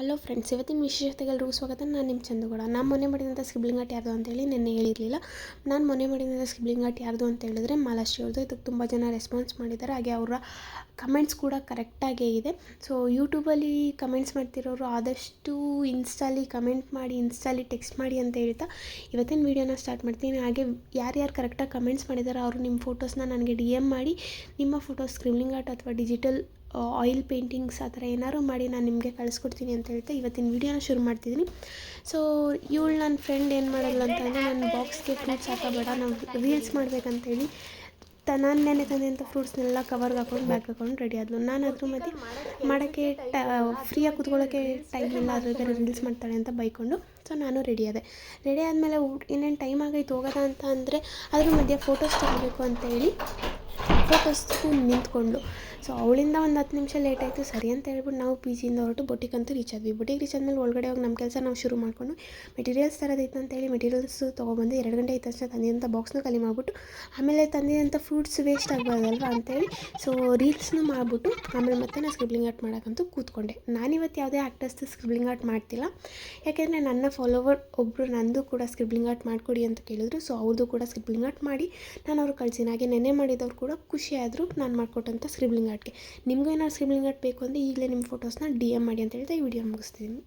Hello friends, ಇವತ್ತಿನ ವಿಶೇಷತೆಗೆಲ್ಲರಿಗೂ ಸ್ವಾಗತ. ನಾನು ನಿಮ್ಮ ಚಂದುಗೌಡ. ನಾನು ಮೊನ್ನೆ ಮಾಡಿದಂಥ ಸ್ಕ್ರಿಬ್ಲಿಂಗ್ ಆರ್ಟ್ ಯಾರ್ದು ಅಂತೇಳಿ ನೆನ್ನೆ ಹೇಳಿರಲಿಲ್ಲ. ನಾನು ಮೊನ್ನೆ ಮಾಡಿದಂಥ ಸ್ಕ್ರಿಬ್ಲಿಂಗ್ ಆರ್ಟ್ ಯಾರ್ದು ಅಂತ ಹೇಳಿದ್ರೆ ಮಾಲಾಶ್ರೀ ಅವ್ರದ್ದು. ಇದಕ್ಕೆ ತುಂಬ ಜನ ರೆಸ್ಪಾನ್ಸ್ ಮಾಡಿದ್ದಾರೆ, ಹಾಗೆ ಅವರ ಕಮೆಂಟ್ಸ್ ಕೂಡ ಕರೆಕ್ಟಾಗೇ ಇದೆ. ಸೊ ಯೂಟ್ಯೂಬಲ್ಲಿ ಕಮೆಂಟ್ಸ್ ಮಾಡ್ತಿರೋರು ಆದಷ್ಟು ಇನ್ಸ್ಟಾಲಿ ಕಮೆಂಟ್ ಮಾಡಿ, ಇನ್ಸ್ಟಾಲಿ ಟೆಕ್ಸ್ಟ್ ಮಾಡಿ ಅಂತ ಹೇಳ್ತಾ ಇವತ್ತಿನ ವೀಡಿಯೋನ ಸ್ಟಾರ್ಟ್ ಮಾಡ್ತೀನಿ. ಹಾಗೆ ಯಾರ್ಯಾರು ಕರೆಕ್ಟಾಗಿ ಕಮೆಂಟ್ಸ್ ಮಾಡಿದ್ದಾರೆ ಅವರು ನಿಮ್ಮ ಫೋಟೋಸ್ನ ನನಗೆ DM ಮಾಡಿ, ನಿಮ್ಮ ಫೋಟೋಸ್ ಸ್ಕ್ರಿಬ್ಲಿಂಗ್ ಆರ್ಟ್ ಅಥವಾ ಡಿಜಿಟಲ್ ಆಯಿಲ್ ಪೇಂಟಿಂಗ್ಸ್ ಆ ಥರ ಏನಾದ್ರು ಮಾಡಿ ನಾನು ನಿಮಗೆ ಕಳಿಸ್ಕೊಡ್ತೀನಿ ಅಂತ ಹೇಳ್ತಾ ಇವತ್ತಿನ ವೀಡಿಯೋನ ಶುರು ಮಾಡ್ತಿದ್ದೀನಿ. ಸೊ ಇವಳು ನನ್ನ ಫ್ರೆಂಡ್ ಏನು ಮಾಡೋಲ್ಲ ಅಂತಂದರೆ, ನನ್ನ ಬಾಕ್ಸ್ಗೆ ಫ್ರೂಟ್ಸ್ ಹಾಕೋಬೇಡ, ನಾವು ರೀಲ್ಸ್ ಮಾಡಬೇಕಂತೇಳಿ ನಾನು ನೆನೆ ತಂದಂಥ ಫ್ರೂಟ್ಸ್ನೆಲ್ಲ ಕವರ್ಗೆ ಹಾಕೊಂಡು ಬ್ಯಾಗ್ ಹಾಕೊಂಡು ರೆಡಿ ಆದಳು. ನಾನು ಅದ್ರ ಮಧ್ಯೆ ಮಾಡೋಕ್ಕೆ ಫ್ರೀಯಾಗಿ ಕೂತ್ಕೊಳ್ಳೋಕ್ಕೆ ಟೈಮ್ ಇಲ್ಲ, ಅದ್ರ ಬೇರೆ ರೀಲ್ಸ್ ಮಾಡ್ತಾಳೆ ಅಂತ ಬೈಕೊಂಡು ಸೊ ನಾನು ರೆಡಿ ಆದಮೇಲೆ ಇನ್ನೇನು ಟೈಮ್ ಆಗೈತೆ ಹೋಗೋದ ಅಂತ ಅಂದರೆ ಅದ್ರ ಮಧ್ಯೆ ಫೋಟೋಸ್ ತಗೋಬೇಕು ಅಂತೇಳಿ ಫೋಟೋಸ್ಗೂ ನಿಂತ್ಕೊಂಡ್ಳು. ಸೊ ಅವಳಿಂದ ಒಂದು 10 ನಿಮಿಷ ಲೇಟ್ ಆಯಿತು. ಸರಿ ಅಂತ ಹೇಳ್ಬಿಟ್ಟು ನಾವು ಜಿಯಿಂದ ಹೊರಟು ಬೊಟಿಕ್ ಅಂತೂ ರೀಚ್ ಆದ್ವಿ. ಬೊಟಿಕ್ ರೀಚ್ ಆದಮೇಲೆ ಒಳಗಡೆ ಹೋಗಿ ನಮ್ಮ ಕೆಲಸ ನಾವು ಶುರು ಮಾಡಿಕೊಂಡು ಮೆಟೀರಿಯಲ್ಸ್ ತರೋದೈತೆ ಅಂತೇಳಿ ಮೆಟೀರಿಯಲ್ಸ್ ತೊಗೊಬಂದು 2 ಗಂಟೆ ಆಯ್ತು ತಕ್ಷಣ ತಂದಿದ್ದಂಥ ಬಾಕ್ಸ್ನ ಖಾಲಿ ಮಾಡಿಬಿಟ್ಟು ಆಮೇಲೆ ತಂದಿದ್ದಂಥ ಫ್ರೂಟ್ಸ್ ವೇಸ್ಟ್ ಆಗಬಾರ್ದಲ್ವ ಅಂತೇಳಿ ಸೊ ರೀಲ್ಸ್ನೂ ಮಾಡಿಬಿಟ್ಟು ಆಮೇಲೆ ಮತ್ತೆ ನಾನು ಸ್ಕ್ರಿಬ್ಲಿಂಗ್ ಆರ್ಟ್ ಮಾಡೋಕ್ಕಂತೂ ಕೂತ್ಕೊಂಡೆ. ನಾನಿವತ್ತು ಯಾವುದೇ ಆ್ಯಕ್ಟರ್ಸ್ದು ಸ್ಕ್ರಿಬ್ಲಿಂಗ್ ಆರ್ಟ್ ಮಾಡ್ತಿಲ್ಲ, ಯಾಕೆಂದರೆ ನನ್ನ ಫಾಲೋವರ್ ಒಬ್ಬರು ನಂದು ಕೂಡ ಸ್ಕ್ರಿಬ್ಲಿಂಗ್ ಆರ್ಟ್ ಮಾಡಿಕೊಡಿ ಅಂತ ಕೇಳಿದ್ರು. ಸೊ ಅವ್ರದ್ದು ಕೂಡ ಸ್ಕ್ರಿಬ್ಲಿಂಗ್ ಆರ್ಟ್ ಮಾಡಿ ನಾನು ಅವ್ರಿಗೆ ಕಳ್ಸಿನಿ. ಹಾಗೆ ನೆನ್ನೆ ಮಾಡಿದವ್ರು ಕೂಡ ಖುಷಿಯಾದರು ನಾನು ಮಾಡಿಕೊಟ್ಟಂಥ ಸ್ಕ್ರಿಬ್ಲಿಂಗ್ ಆರ್ಟ್ಗೆ. ನಿಮಗೂ ಏನಾದ್ರು ಸ್ಕ್ರಿಬ್ಲಿಂಗ್ ಆರ್ಟ್ ಬೇಕು ಅಂದರೆ ಈಗಲೇ ನಿಮ್ಮ ಫೋಟೋಸ್ನ DM ಮಾಡಿ ಅಂತ ಹೇಳ್ತಾ ಈ ವಿಡಿಯೋ ಮುಗಿಸ್ತೀನಿ.